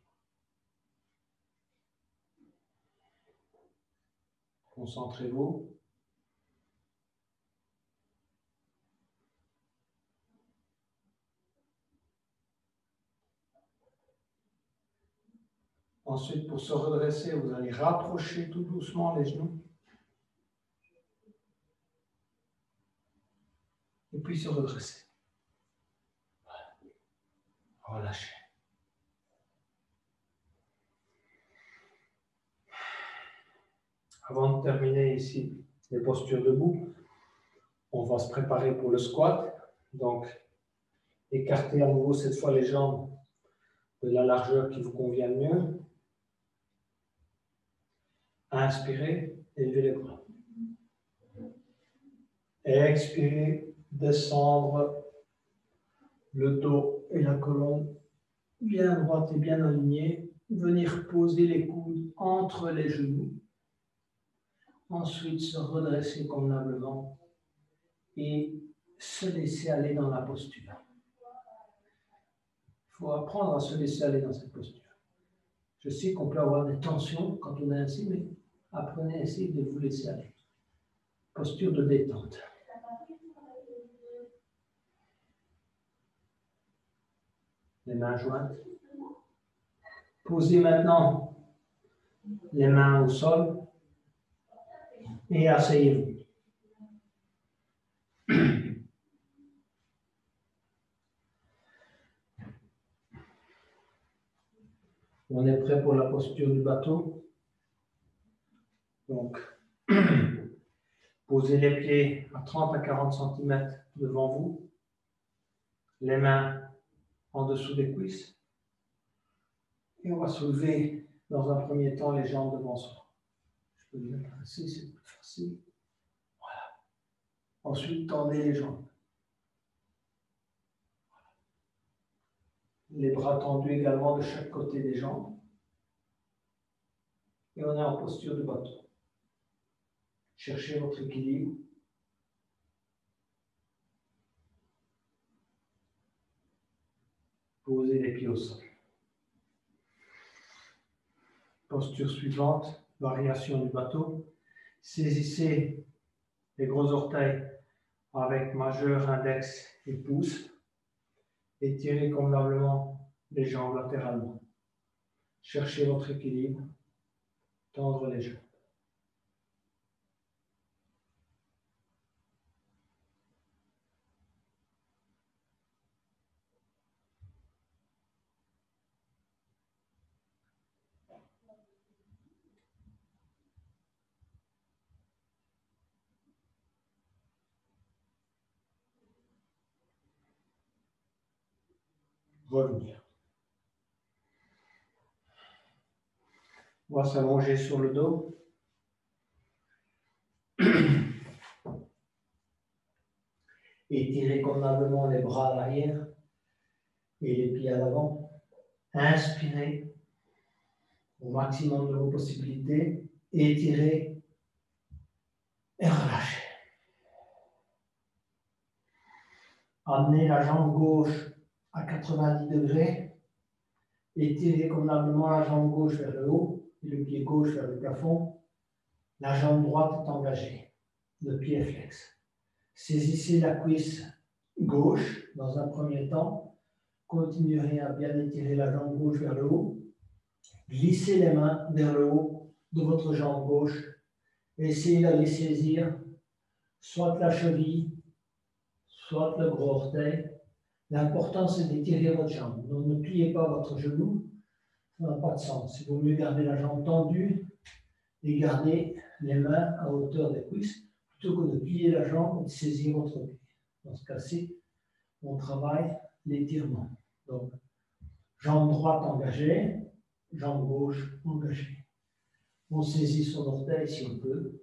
[SPEAKER 1] Concentrez-vous. Ensuite, pour se redresser, vous allez rapprocher tout doucement les genoux. et puis se redresser. Relâchez. Avant de terminer ici les postures debout, on va se préparer pour le squat. Donc, écartez à nouveau cette fois les jambes de la largeur qui vous convient le mieux. Inspirez, élevez les bras. Expirez, descendre le dos et la colonne bien droite et bien alignée. Venir poser les coudes entre les genoux. Ensuite, se redresser convenablement et se laisser aller dans la posture. Il faut apprendre à se laisser aller dans cette posture. Je sais qu'on peut avoir des tensions quand on est ainsi, mais apprenez à essayer de vous laisser aller. Posture de détente. Les mains jointes. Posez maintenant les mains au sol et asseyez-vous. On est prêt pour la posture du bateau. Donc, posez les pieds à 30 à 40 cm devant vous. Les mains en dessous des cuisses. Et on va soulever dans un premier temps les jambes devant soi. Je peux le mettre ainsi, c'est plus facile. Voilà. Ensuite, tendez les jambes. Les bras tendus également de chaque côté des jambes. Et on est en posture de bateau. Cherchez votre équilibre. Posez les pieds au sol. Posture suivante, variation du bateau. Saisissez les gros orteils avec majeur, index et pouce. Étirez convenablement les jambes latéralement. Cherchez votre équilibre. Tendre les jambes. Revenir. On va s'allonger sur le dos. Étirez convenablement les bras à l'arrière et les pieds à l'avant. Inspirez au maximum de vos possibilités. Étirez et relâchez. Amenez la jambe gauche à 90 degrés. Étirez convenablement la jambe gauche vers le haut et le pied gauche vers le plafond. La jambe droite est engagée. Le pied est flex. Saisissez la cuisse gauche dans un premier temps. Continuerez à bien étirer la jambe gauche vers le haut. Glissez les mains vers le haut de votre jambe gauche. Essayez d'aller saisir soit la cheville, soit le gros orteil. L'important, c'est d'étirer votre jambe. Donc, ne pliez pas votre genou. Ça n'a pas de sens. Il vaut mieux garder la jambe tendue et garder les mains à hauteur des cuisses plutôt que de plier la jambe et de saisir votre pied. Dans ce cas-ci, on travaille l'étirement. Donc, jambe droite engagée, jambe gauche engagée. On saisit son orteil si on peut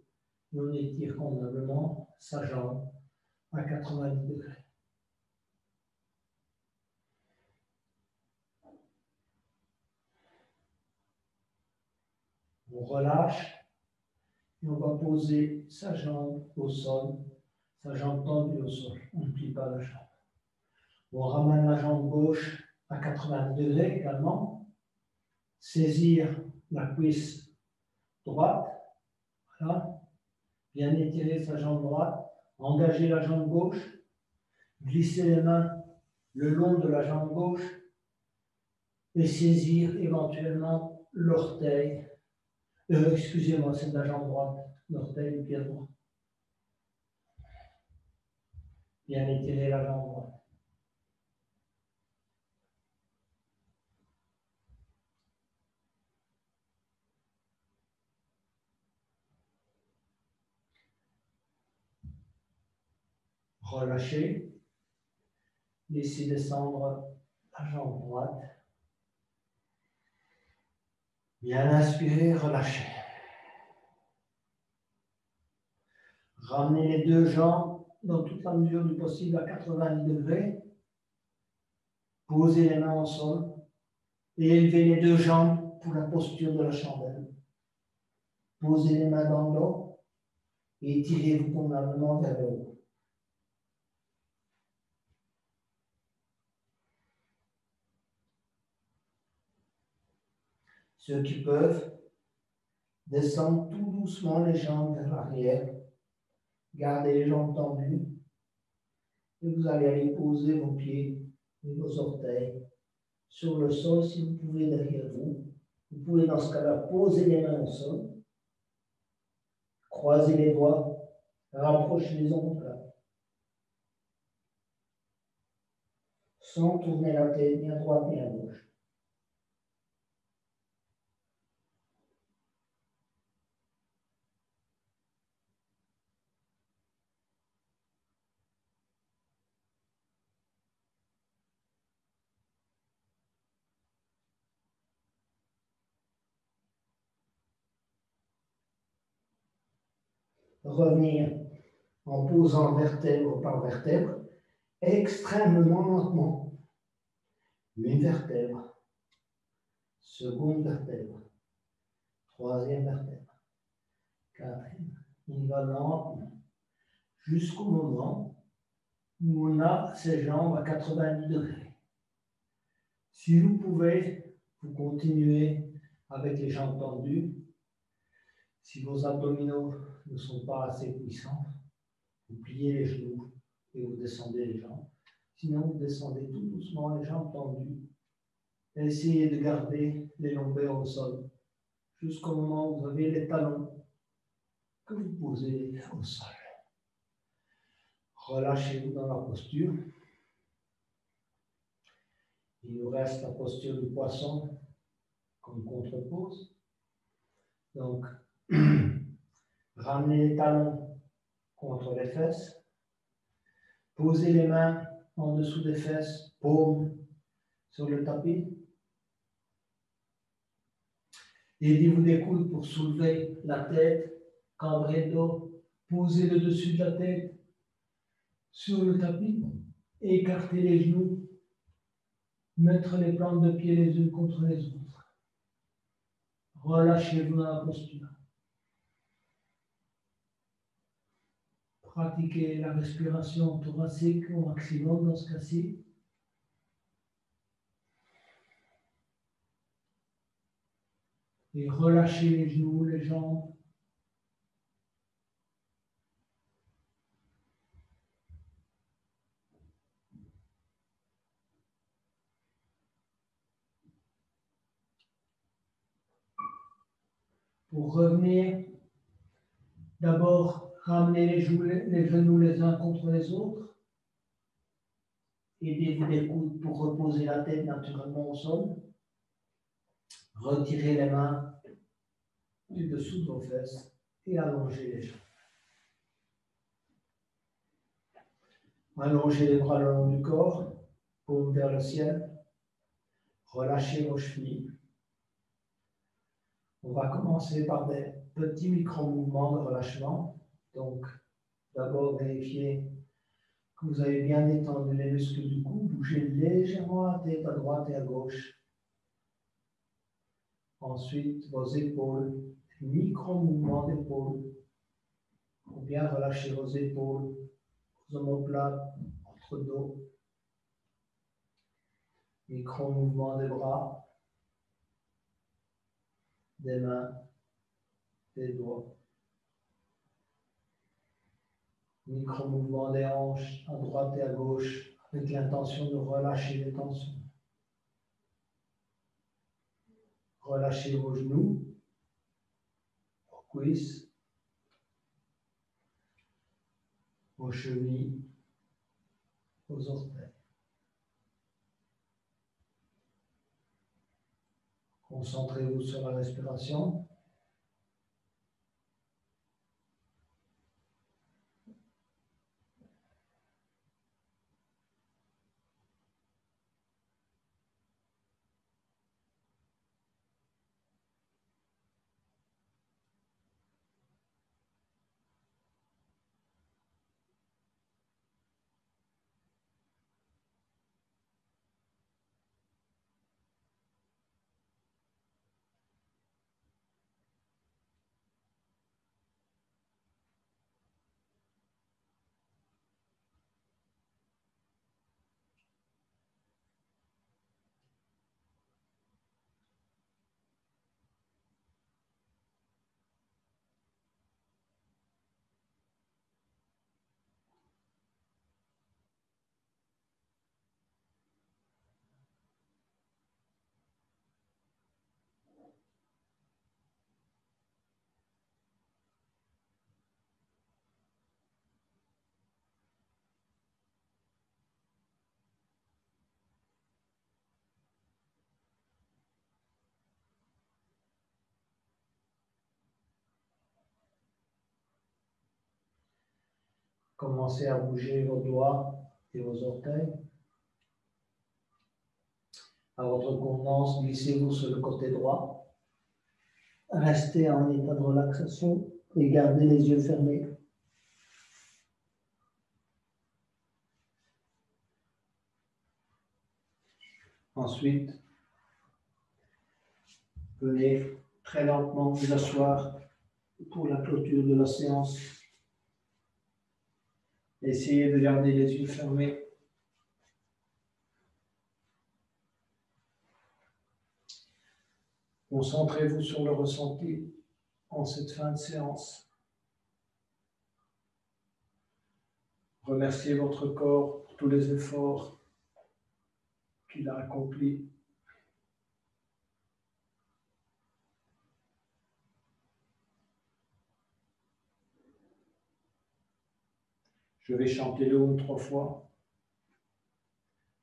[SPEAKER 1] et on étire convenablement sa jambe à 90 degrés. On relâche et on va poser sa jambe au sol, sa jambe tendue au sol. On ne plie pas la jambe. On ramène la jambe gauche à 90 degrés également. Saisir la cuisse droite. Voilà. Bien étirer sa jambe droite. Engager la jambe gauche. Glisser les mains le long de la jambe gauche. Et saisir éventuellement l'orteil. Excusez-moi, c'est de la jambe droite. L'orteil du pied droit. Bien étirer la jambe droite. Relâchez. Laissez descendre la jambe droite. Bien inspirer, relâchez. Ramenez les deux jambes dans toute la mesure du possible à 90 degrés. Posez les mains au sol et élevez les deux jambes pour la posture de la chandelle. Posez les mains dans le dos et étirez-vous convenablement vers le haut. Ceux qui peuvent, descendent tout doucement les jambes vers l'arrière. Gardez les jambes tendues et vous allez aller poser vos pieds et vos orteils sur le sol si vous pouvez derrière vous. Vous pouvez dans ce cas-là poser les mains au sol, croiser les doigts, rapprocher les omoplates, sans tourner la tête ni à droite ni à gauche. Revenir en posant vertèbre par vertèbre, extrêmement lentement. Une vertèbre, seconde vertèbre, troisième vertèbre, quatrième. On va lentement jusqu'au moment où on a ses jambes à 90 degrés. Si vous pouvez, vous continuez avec les jambes tendues. Si vos abdominaux ne sont pas assez puissants, vous pliez les genoux et vous descendez les jambes. Sinon, vous descendez tout doucement les jambes tendues. Et essayez de garder les lombaires au sol jusqu'au moment où vous avez les talons que vous posez au sol. Relâchez-vous dans la posture. Il nous reste la posture du poisson comme contre-pose. Donc, ramenez les talons contre les fesses. Posez les mains en dessous des fesses, paumes sur le tapis. Aidez-vous des coudes pour soulever la tête, cambrer le dos. Posez le dessus de la tête sur le tapis. Écartez les genoux. Mettre les plantes de pied les unes contre les autres. Relâchez-vous dans la posture. Pratiquez la respiration thoracique au maximum dans ce cas-ci. Et relâchez les genoux, les jambes. Pour revenir, d'abord, ramenez les genoux les uns contre les autres. Aidez-vous des coudes pour reposer la tête naturellement au sol. Retirez les mains du dessous de vos fesses et allongez les jambes. Allongez les bras le long du corps, paume vers le ciel. Relâchez vos chevilles. On va commencer par des petits micro-mouvements de relâchement. Donc, d'abord, vérifiez que vous avez bien détendu les muscles du cou. Bougez légèrement la tête à droite et à gauche. Ensuite, vos épaules, micro-mouvements d'épaules. Pour bien relâcher vos épaules, vos omoplates, entre dos. Micro-mouvements des bras, des mains, des doigts. Micro-mouvement des hanches à droite et à gauche avec l'intention de relâcher les tensions. Relâchez vos genoux, vos cuisses, vos chevilles, aux orteils. Concentrez-vous sur la respiration. Commencez à bouger vos doigts et vos orteils. À votre convenance, glissez-vous sur le côté droit. Restez en état de relaxation et gardez les yeux fermés. Ensuite, venez très lentement vous asseoir pour la clôture de la séance. Essayez de garder les yeux fermés. Concentrez-vous sur le ressenti en cette fin de séance. Remerciez votre corps pour tous les efforts qu'il a accomplis. Je vais chanter le Om 3 fois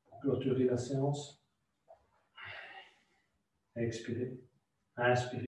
[SPEAKER 1] pour clôturer la séance. Expirez. Inspirez.